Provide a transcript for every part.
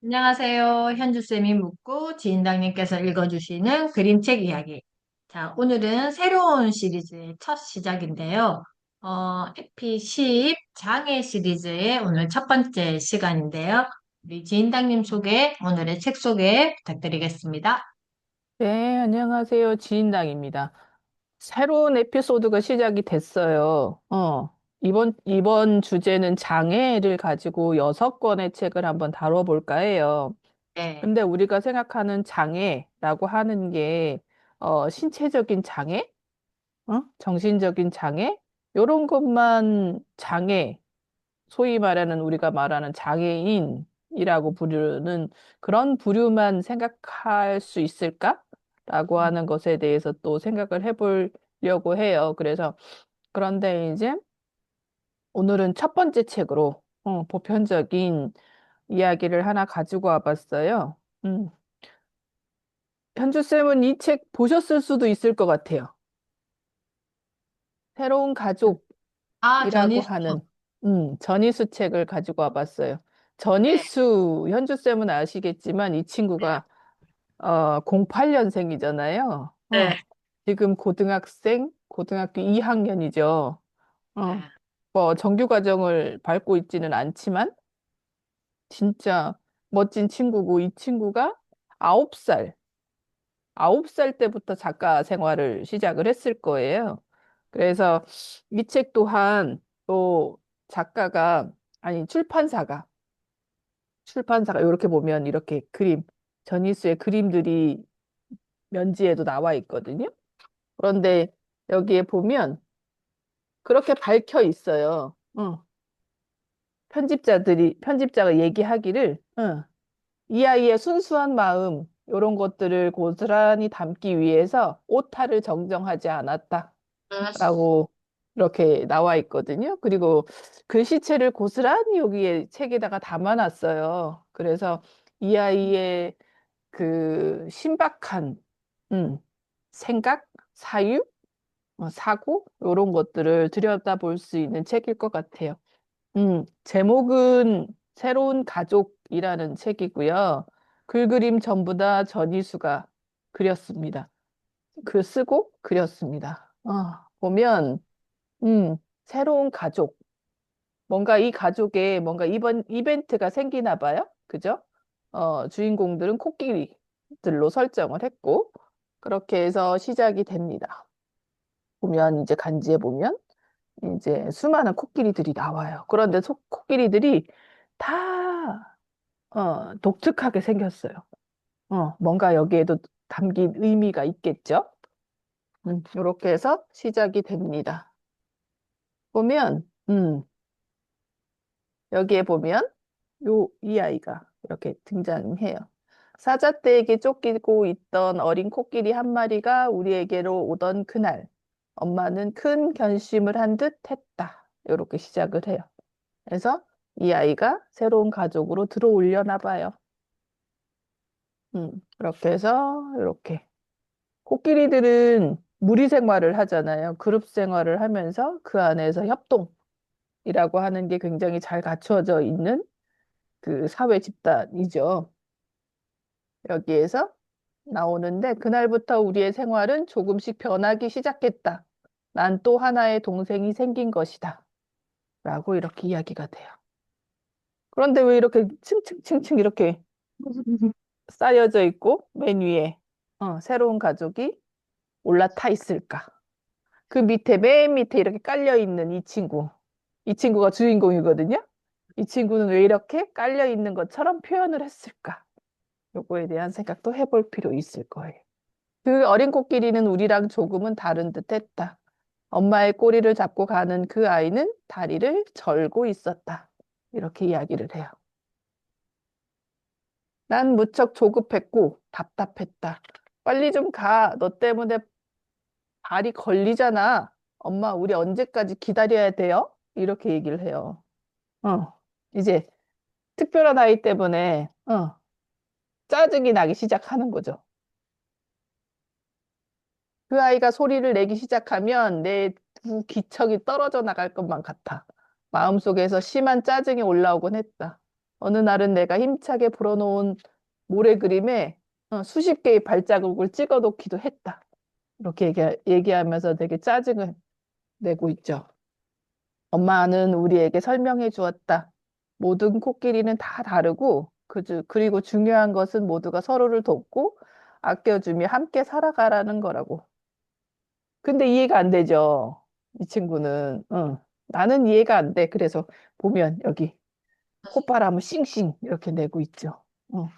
안녕하세요. 현주쌤이 묻고 지인장님께서 읽어주시는 그림책 이야기. 자, 오늘은 새로운 시리즈의 첫 시작인데요. 에피 10 장애 시리즈의 오늘 첫 번째 시간인데요. 우리 지인장님 오늘의 책 소개 부탁드리겠습니다. 네, 안녕하세요. 지인당입니다. 새로운 에피소드가 시작이 됐어요. 이번 주제는 장애를 가지고 6권의 책을 한번 다뤄볼까 해요. 네. 근데 우리가 생각하는 장애라고 하는 게, 신체적인 장애? 정신적인 장애? 요런 것만 장애, 소위 말하는 우리가 말하는 장애인이라고 부르는 그런 부류만 생각할 수 있을까라고 하는 것에 대해서 또 생각을 해보려고 해요. 그래서 그런데 이제 오늘은 첫 번째 책으로 보편적인 이야기를 하나 가지고 와봤어요. 음, 현주 쌤은 이 책 보셨을 수도 있을 것 같아요. 새로운 아, 가족이라고 전이수. 하는 전이수 책을 가지고 와봤어요. 네. 전이수, 현주 쌤은 아시겠지만 이 친구가 08년생이잖아요. 네. 지금 고등학교 2학년이죠. 어, 네. 뭐 정규 과정을 밟고 있지는 않지만 진짜 멋진 친구고 이 친구가 9살, 9살 때부터 작가 생활을 시작을 했을 거예요. 그래서 이 책 또한 또 작가가, 아니, 출판사가 이렇게 보면 이렇게 전이수의 그림들이 면지에도 나와 있거든요. 그런데 여기에 보면 그렇게 밝혀 있어요. 편집자가 얘기하기를, 이 아이의 순수한 마음, 이런 것들을 고스란히 담기 위해서 오타를 정정하지 않았다라고 이렇게 나와 있거든요. 그리고 글씨체를 고스란히 여기에 책에다가 담아놨어요. 그래서 이 아이의 그 신박한, 음, 생각, 사유, 사고, 이런 것들을 들여다볼 수 있는 책일 것 같아요. 제목은 새로운 가족이라는 책이고요. 글그림 전부 다 전이수가 그렸습니다. 쓰고 그렸습니다. 보면, 음, 새로운 가족. 뭔가 이 가족에 뭔가 이번 이벤트가 생기나 봐요. 그죠? 주인공들은 코끼리들로 설정을 했고, 그렇게 해서 시작이 됩니다. 보면, 이제 간지에 보면, 이제 수많은 코끼리들이 나와요. 그런데 코끼리들이 다 독특하게 생겼어요. 뭔가 여기에도 담긴 의미가 있겠죠? 이렇게 해서 시작이 됩니다. 보면, 여기에 보면 이 아이가 이렇게 등장해요. 사자떼에게 쫓기고 있던 어린 코끼리 한 마리가 우리에게로 오던 그날, 엄마는 큰 결심을 한 듯 했다. 이렇게 시작을 해요. 그래서 이 아이가 새로운 가족으로 들어올려나 봐요. 그렇게 해서 이렇게 코끼리들은 무리 생활을 하잖아요. 그룹 생활을 하면서 그 안에서 협동이라고 하는 게 굉장히 잘 갖추어져 있는 그 사회 집단이죠. 여기에서 나오는데 그날부터 우리의 생활은 조금씩 변하기 시작했다. 난 또 하나의 동생이 생긴 것이다. 라고 이렇게 이야기가 돼요. 그런데 왜 이렇게 층층층층 이렇게 쌓여져 있고 맨 위에 새로운 가족이 올라타 있을까? 그 밑에 맨 밑에 이렇게 깔려 있는 이 친구. 이 친구가 주인공이거든요. 이 친구는 왜 이렇게 깔려 있는 것처럼 표현을 했을까? 요거에 대한 생각도 해볼 필요 있을 거예요. 그 어린 코끼리는 우리랑 조금은 다른 듯 했다. 엄마의 꼬리를 잡고 가는 그 아이는 다리를 절고 있었다. 이렇게 이야기를 해요. 난 무척 조급했고 답답했다. 빨리 좀 가. 너 때문에 발이 걸리잖아. 엄마, 우리 언제까지 기다려야 돼요? 이렇게 얘기를 해요. 이제 특별한 아이 때문에 짜증이 나기 시작하는 거죠. 그 아이가 소리를 내기 시작하면 내 두 기척이 떨어져 나갈 것만 같아. 마음속에서 심한 짜증이 올라오곤 했다. 어느 날은 내가 힘차게 불어놓은 모래 그림에 수십 개의 발자국을 찍어 놓기도 했다. 이렇게 얘기하면서 되게 짜증을 내고 있죠. 엄마는 우리에게 설명해 주었다. 모든 코끼리는 다 다르고, 그리고 중요한 것은 모두가 서로를 돕고 아껴주며 함께 살아가라는 거라고. 근데 이해가 안 되죠. 이 친구는. 나는 이해가 안 돼. 그래서 보면 여기 콧바람을 싱싱 이렇게 내고 있죠. 어.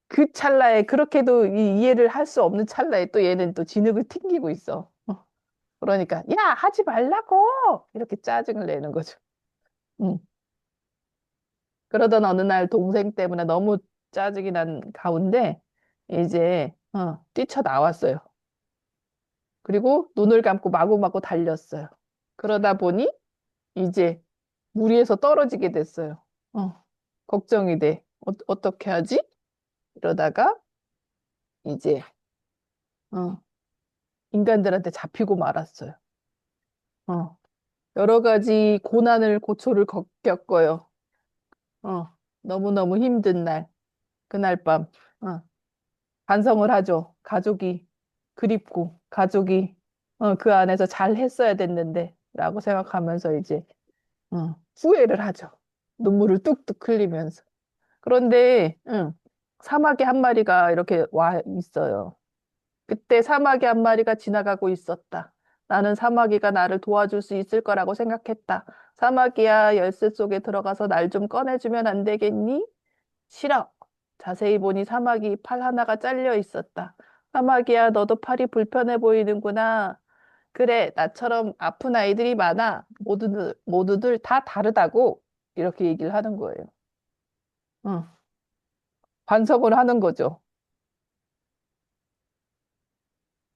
그 찰나에 그렇게도 이해를 할 수 없는 찰나에 또 얘는 또 진흙을 튕기고 있어. 그러니까 야 하지 말라고 이렇게 짜증을 내는 거죠. 음. 그러던 어느 날 동생 때문에 너무 짜증이 난 가운데 이제 뛰쳐나왔어요. 그리고 눈을 감고 마구마구 달렸어요. 그러다 보니 이제 물 위에서 떨어지게 됐어요. 걱정이 돼. 어떻게 하지? 이러다가 이제 어, 인간들한테 잡히고 말았어요. 어, 여러 가지 고난을 고초를 겪어요. 어, 너무너무 힘든 날, 그날 밤 반성을 하죠. 가족이 그립고 가족이 그 안에서 잘 했어야 됐는데 라고 생각하면서 이제 후회를 하죠. 눈물을 뚝뚝 흘리면서. 그런데 사마귀 한 마리가 이렇게 와 있어요. 그때 사마귀 한 마리가 지나가고 있었다. 나는 사마귀가 나를 도와줄 수 있을 거라고 생각했다. 사마귀야, 열쇠 속에 들어가서 날 좀 꺼내주면 안 되겠니? 싫어. 자세히 보니 사마귀 팔 하나가 잘려 있었다. 사마귀야, 너도 팔이 불편해 보이는구나. 그래, 나처럼 아픈 아이들이 많아. 모두들 다 다르다고. 이렇게 얘기를 하는 거예요. 응. 반성을 하는 거죠.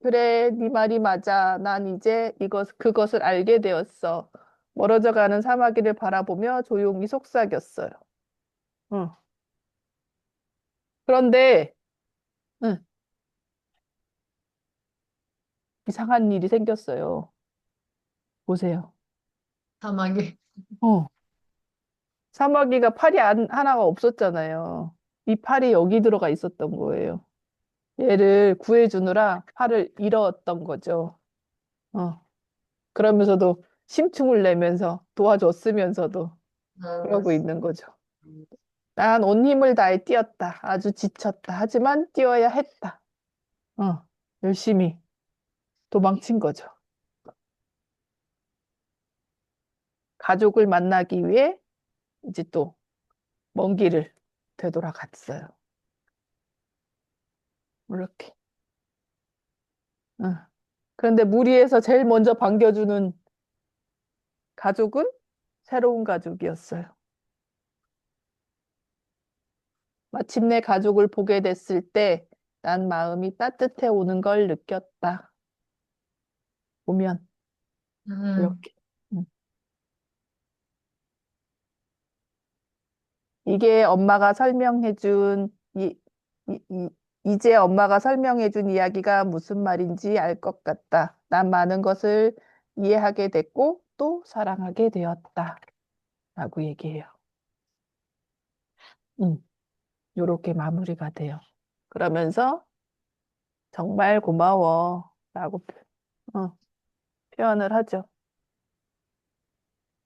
그래, 네 말이 맞아. 난 이제 그것을 알게 되었어. 멀어져 가는 사마귀를 바라보며 조용히 속삭였어요. 응. 그런데, 응, 이상한 일이 생겼어요. 보세요. 사막에. 어. 사마귀가 팔이 하나가 없었잖아요. 이 팔이 여기 들어가 있었던 거예요. 얘를 구해주느라 팔을 잃었던 거죠. 어. 그러면서도 심충을 내면서 도와줬으면서도 어, 그러고 있는 거죠. 난 온 힘을 다해 뛰었다. 아주 지쳤다. 하지만 뛰어야 했다. 어, 열심히 도망친 거죠. 가족을 만나기 위해 이제 또 먼 길을 되돌아갔어요. 이렇게. 어. 그런데 무리에서 제일 먼저 반겨주는 가족은 새로운 가족이었어요. 마침내 가족을 보게 됐을 때 난 마음이 따뜻해 오는 걸 느꼈다. 보면 음, 이렇게. 음. 이게 엄마가 설명해준 이, 이, 이제 엄마가 설명해준 이야기가 무슨 말인지 알 것 같다. 난 많은 것을 이해하게 됐고 또 사랑하게 되었다. 라고 얘기해요. 요렇게 마무리가 돼요. 그러면서 정말 고마워. 라고 표현을 하죠.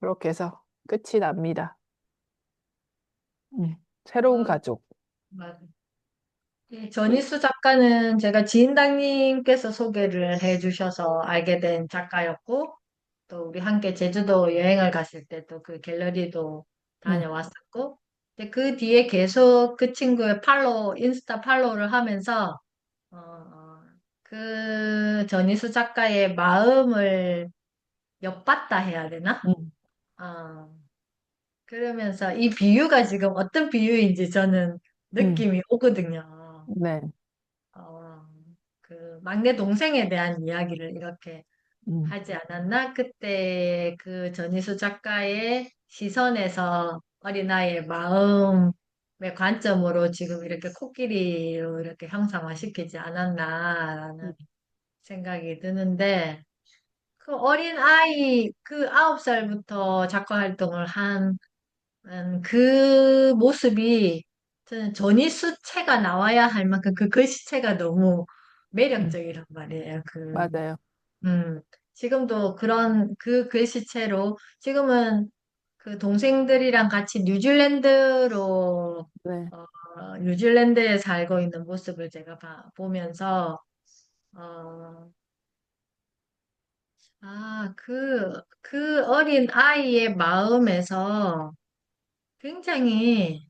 그렇게 해서 끝이 납니다. 새로운 어, 가족. 맞아. 이 전희수 작가는 제가 지인당님께서 소개를 해주셔서 알게 된 작가였고, 또 우리 함께 제주도 여행을 갔을 때 또 그 갤러리도 음, 다녀왔었고, 근데 그 뒤에 계속 그 친구의 인스타 팔로우를 하면서, 그 전희수 작가의 마음을 엿봤다 해야 되나? 음, 어, 그러면서 이 비유가 지금 어떤 비유인지 저는 음, 느낌이 오거든요. 네. 어, 그 막내 동생에 대한 이야기를 이렇게 음, 하지 않았나? 그때 그 전희수 작가의 시선에서 어린아이의 마음의 관점으로 지금 이렇게 코끼리로 이렇게 형상화시키지 않았나라는 음, 생각이 드는데, 그 어린 아이, 그 9살부터 작가 활동을 한 그 모습이 저는 전이수채가 나와야 할 만큼 그 글씨체가 너무 음, 매력적이란 말이에요. 맞아요. 음, 지금도 그런 그 글씨체로 지금은 그 동생들이랑 같이 뉴질랜드로 네. 뉴질랜드에 살고 있는 모습을 제가 보면서 어, 그 어린 아이의 마음에서 굉장히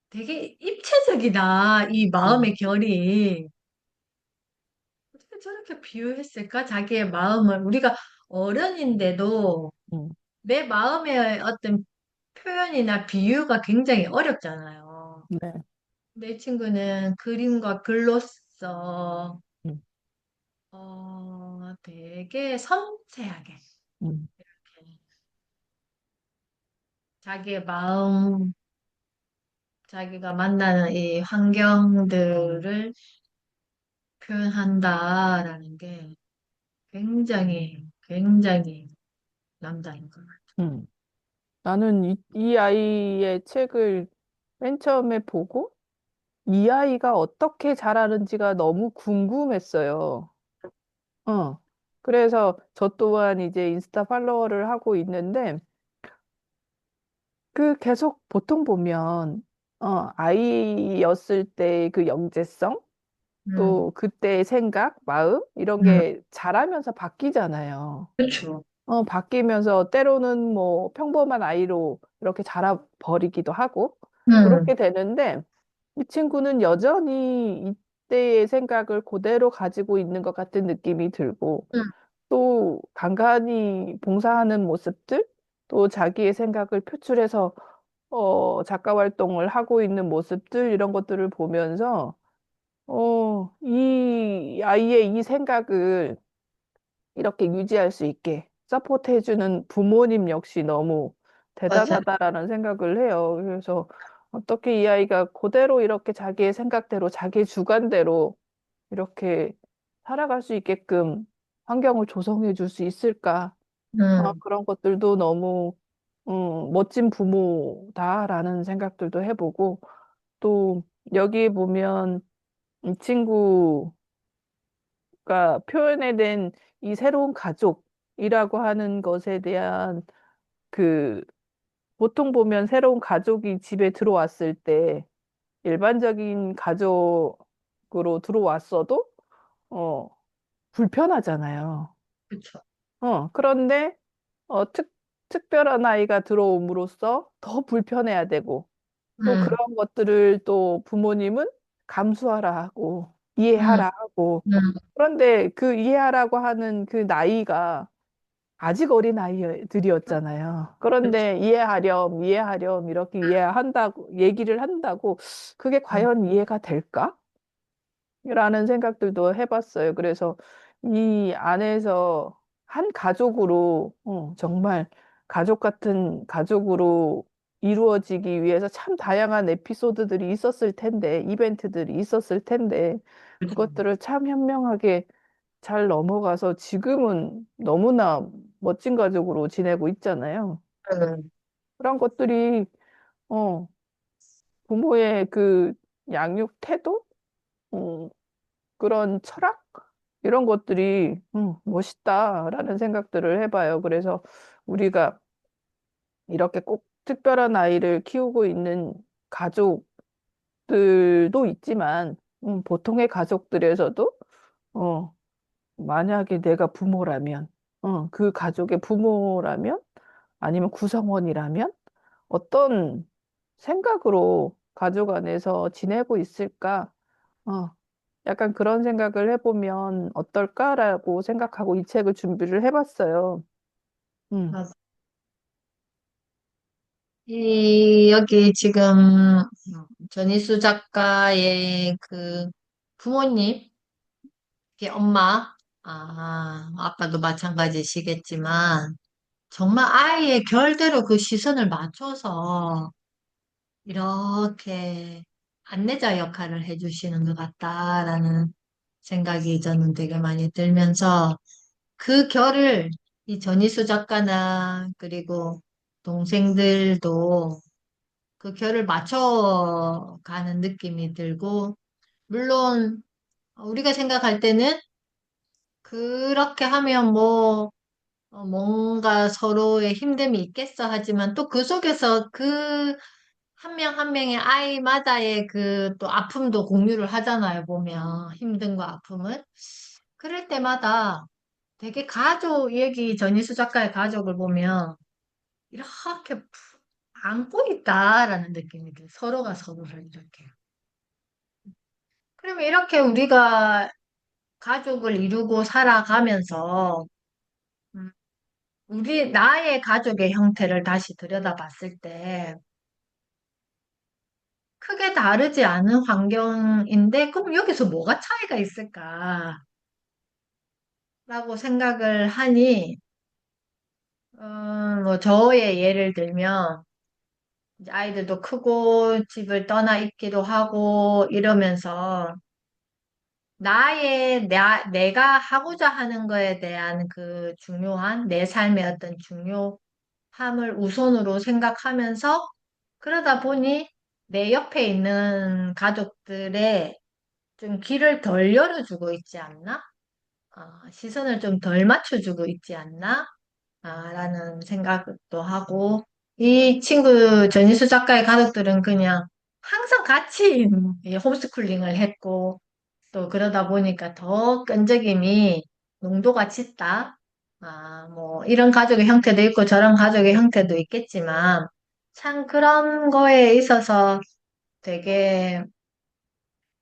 되게 입체적이다, 이 음, 마음의 결이. 어떻게 저렇게 비유했을까? 자기의 마음을. 우리가 어른인데도 음, 내 마음의 어떤 표현이나 비유가 굉장히 어렵잖아요. 네. 내 친구는 그림과 글로써, 음, 되게 섬세하게, 음, 이렇게 자기의 마음, 자기가 만나는 이 환경들을 표현한다라는 게 굉장히 남다른 것 같아요. 음. 나는 이 아이의 책을 맨 처음에 보고 이 아이가 어떻게 자라는지가 너무 궁금했어요. 그래서 저 또한 이제 인스타 팔로워를 하고 있는데 그 계속 보통 보면 아이였을 때 그 영재성 음, 또 그때의 생각, 마음 이런 음, 게 자라면서 바뀌잖아요. 그렇죠. 바뀌면서 때로는 뭐 평범한 아이로 이렇게 자라버리기도 하고 음, 그렇게 되는데 이 친구는 여전히 이때의 생각을 그대로 가지고 있는 것 같은 느낌이 들고 음, 또 간간히 봉사하는 모습들 또 자기의 생각을 표출해서 작가 활동을 하고 있는 모습들 이런 것들을 보면서 이 아이의 이 생각을 이렇게 유지할 수 있게 서포트해주는 부모님 역시 너무 맞아요. 대단하다라는 생각을 해요. 그래서 어떻게 이 아이가 그대로 이렇게 자기의 생각대로 자기 주관대로 이렇게 살아갈 수 있게끔 환경을 조성해 줄 수 있을까? 음, 그런 것들도 너무 멋진 부모다라는 생각들도 해보고 또 여기에 보면 이 친구가 표현해낸 이 새로운 가족이라고 하는 것에 대한 그 보통 보면 새로운 가족이 집에 들어왔을 때 일반적인 가족으로 들어왔어도 어, 불편하잖아요. 그렇죠. 그런데 특별한 아이가 들어옴으로써 더 불편해야 되고 또 음, 그런 것들을 또 부모님은 감수하라 하고 음, 이해하라 하고 음, 그런데 그 이해하라고 하는 그 나이가 아직 어린 아이들이었잖아요. 그렇죠. 그런데 이해하렴 이렇게 이해한다고 얘기를 한다고 그게 음, 과연 이해가 될까? 라는 생각들도 해봤어요. 그래서 이 안에서 한 가족으로 정말 가족 같은 가족으로 이루어지기 위해서 참 다양한 에피소드들이 있었을 텐데, 이벤트들이 있었을 텐데, 그렇죠. 그것들을 참 현명하게 잘 넘어가서 지금은 너무나 멋진 가족으로 지내고 있잖아요. 음, 그런 것들이 어, 부모의 그 양육 태도? 어, 그런 철학? 이런 것들이 멋있다라는 생각들을 해봐요. 그래서 우리가 이렇게 꼭 특별한 아이를 키우고 있는 가족들도 있지만 보통의 가족들에서도 어, 만약에 내가 부모라면 그 가족의 부모라면 아니면 구성원이라면 어떤 생각으로 가족 안에서 지내고 있을까? 어, 약간 그런 생각을 해보면 어떨까라고 생각하고 이 책을 준비를 해봤어요. 음, 맞아. 여기 지금 전희수 작가의 그 부모님, 이게 엄마, 아빠도 마찬가지시겠지만, 정말 아이의 결대로 그 시선을 맞춰서 이렇게 안내자 역할을 해주시는 것 같다라는 생각이 저는 되게 많이 들면서, 그 결을 이 전희수 작가나 그리고 동생들도 그 결을 맞춰가는 느낌이 들고, 물론 우리가 생각할 때는 그렇게 하면 뭐 뭔가 서로의 힘듦이 있겠어 하지만 또 그 속에서 그 한 명 한 명의 아이마다의 그 또 아픔도 공유를 하잖아요, 보면. 힘듦과 아픔을. 그럴 때마다 되게 가족, 여기 전희수 작가의 가족을 보면 이렇게 안고 있다라는 느낌이 들어요. 서로가 서로를 이렇게. 그러면 이렇게 우리가 가족을 이루고 살아가면서 음, 나의 가족의 형태를 다시 들여다봤을 때 크게 다르지 않은 환경인데 그럼 여기서 뭐가 차이가 있을까라고 생각을 하니 뭐 저의 예를 들면 이제 아이들도 크고 집을 떠나 있기도 하고 이러면서 내가 하고자 하는 거에 대한 그 중요한 내 삶의 어떤 중요함을 우선으로 생각하면서 그러다 보니 내 옆에 있는 가족들의 좀 길을 덜 열어주고 있지 않나? 시선을 좀 덜 맞춰주고 있지 않나? 라는 생각도 하고, 이 친구 전희수 작가의 가족들은 그냥 항상 같이 이 홈스쿨링을 했고, 또 그러다 보니까 더 끈적임이 농도가 짙다. 뭐, 이런 가족의 형태도 있고 저런 가족의 형태도 있겠지만, 참 그런 거에 있어서 되게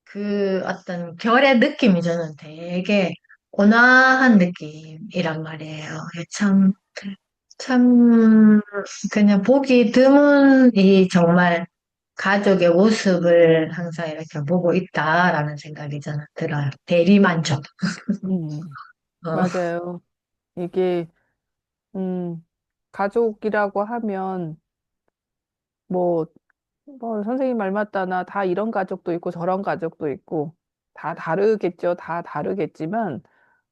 그 어떤 결의 느낌이 저는 되게 온화한 느낌이란 말이에요. 참, 그냥 보기 드문 이 정말 가족의 모습을 항상 이렇게 보고 있다라는 생각이 저는 들어요. 대리만족. 음, 어, 맞아요. 이게, 음, 가족이라고 하면, 뭐, 선생님 말 맞다나 다 이런 가족도 있고 저런 가족도 있고, 다 다르겠죠. 다 다르겠지만,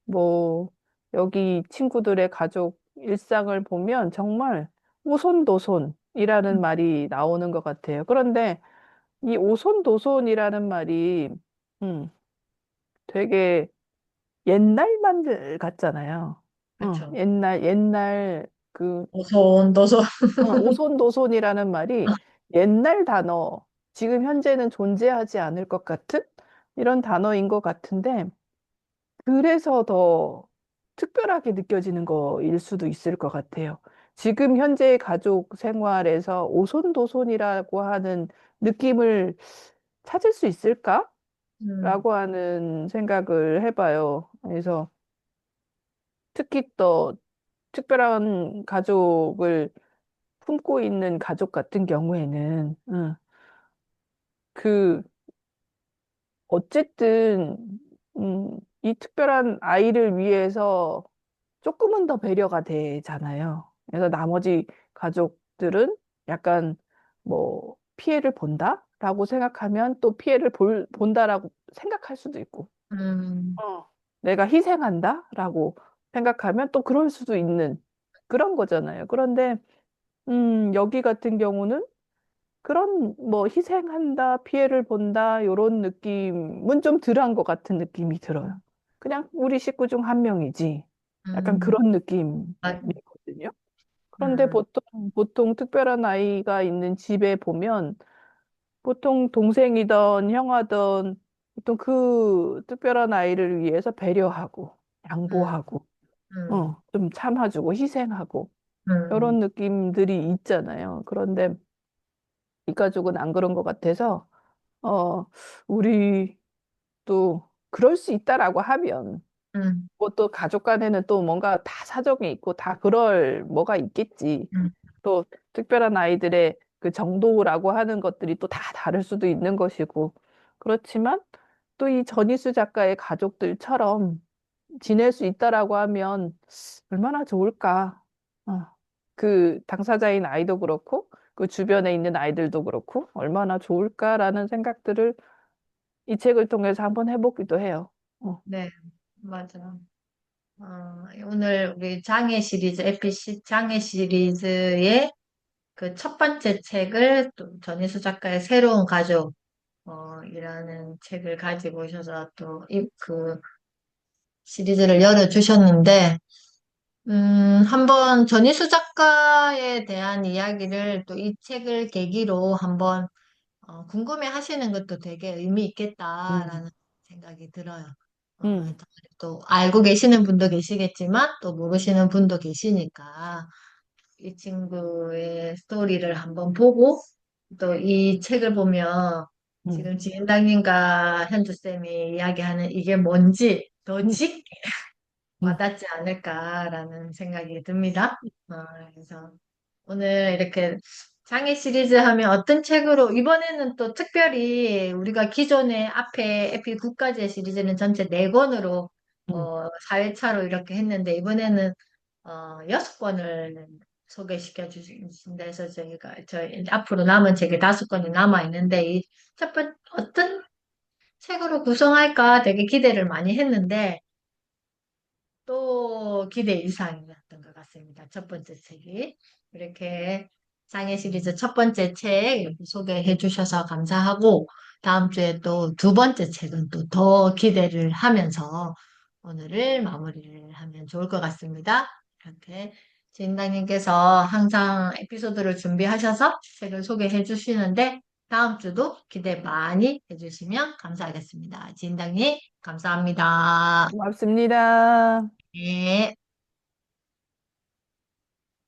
뭐, 여기 친구들의 가족 일상을 보면 정말 오손도손이라는 말이 나오는 것 같아요. 그런데 이 오손도손이라는 말이, 음, 되게 옛날 말 같잖아요. 그렇죠. 옛날 그 노손. 오손도손이라는 말이 옛날 단어, 지금 현재는 존재하지 않을 것 같은 이런 단어인 것 같은데, 그래서 더 특별하게 느껴지는 거일 수도 있을 것 같아요. 지금 현재의 가족 생활에서 오손도손이라고 하는 느낌을 찾을 수 있을까? 음, 라고 하는 생각을 해봐요. 그래서 특히 또 특별한 가족을 품고 있는 가족 같은 경우에는, 그, 어쨌든, 이 특별한 아이를 위해서 조금은 더 배려가 되잖아요. 그래서 나머지 가족들은 약간 뭐 피해를 본다라고 생각하면 또 본다라고 생각할 수도 있고, 음, 어. 내가 희생한다라고 생각하면 또 그럴 수도 있는 그런 거잖아요. 그런데, 여기 같은 경우는 그런 뭐 희생한다, 피해를 본다, 요런 느낌은 좀 덜한 것 같은 느낌이 들어요. 그냥 우리 식구 중 한 명이지. 약간 음, 그런 맞- 느낌이거든요. 그런데 음, 보통 특별한 아이가 있는 집에 보면 보통 동생이든 형아든 보통 그 특별한 아이를 위해서 배려하고 음, 양보하고 음, 좀 참아주고 희생하고 음, 이런 느낌들이 있잖아요. 그런데 이 가족은 안 그런 것 같아서 어 우리 또 그럴 수 있다라고 하면 음, 뭐 또 가족 간에는 또 뭔가 다 사정이 있고 다 그럴 뭐가 있겠지. 음, 또 특별한 아이들의 그 정도라고 하는 것들이 또 다 다를 수도 있는 것이고 그렇지만 또 이 전희수 작가의 가족들처럼 지낼 수 있다라고 하면 얼마나 좋을까. 어. 그 당사자인 아이도 그렇고 그 주변에 있는 아이들도 그렇고 얼마나 좋을까라는 생각들을 이 책을 통해서 한번 해보기도 해요. 어. 네, 맞아. 오늘 우리 장애 시리즈, 에피시 장애 시리즈의 그 첫 번째 책을 또 전희수 작가의 새로운 가족, 이라는 책을 가지고 오셔서 또 그 시리즈를 열어주셨는데, 한번 전희수 작가에 대한 이야기를 또 이 책을 계기로 한번 궁금해 하시는 것도 되게 의미 음, 있겠다라는 생각이 들어요. 음, 또 알고 계시는 분도 계시겠지만 또 모르시는 분도 계시니까 이 친구의 스토리를 한번 보고 또 이 책을 보면 음, 지금 지인당님과 현주쌤이 이야기하는 이게 뭔지 더 음, 짙게 음, 와닿지 않을까라는 생각이 듭니다. 어, 그래서 오늘 이렇게 장애 시리즈 하면 어떤 책으로, 이번에는 또 특별히 우리가 기존에 앞에 에피 9까지의 시리즈는 전체 4권으로, 음, 4회차로 이렇게 했는데, 이번에는, 6권을 소개시켜 주신다 해서 저희 앞으로 남은 책이 5권이 남아 있는데, 이 첫 번, 어떤 책으로 구성할까 되게 기대를 많이 했는데, 또 기대 이상이었던 것 같습니다. 첫 번째 책이. 이렇게 장애 시리즈 첫 번째 책 이렇게 소개해 주셔서 감사하고, 다음 주에 또 두 번째 책은 또 더 기대를 하면서 오늘을 마무리를 하면 좋을 것 같습니다. 이렇게 지인당님께서 항상 에피소드를 준비하셔서 책을 소개해 주시는데, 다음 주도 기대 많이 해주시면 감사하겠습니다. 지인당님, 감사합니다. 고맙습니다. 네.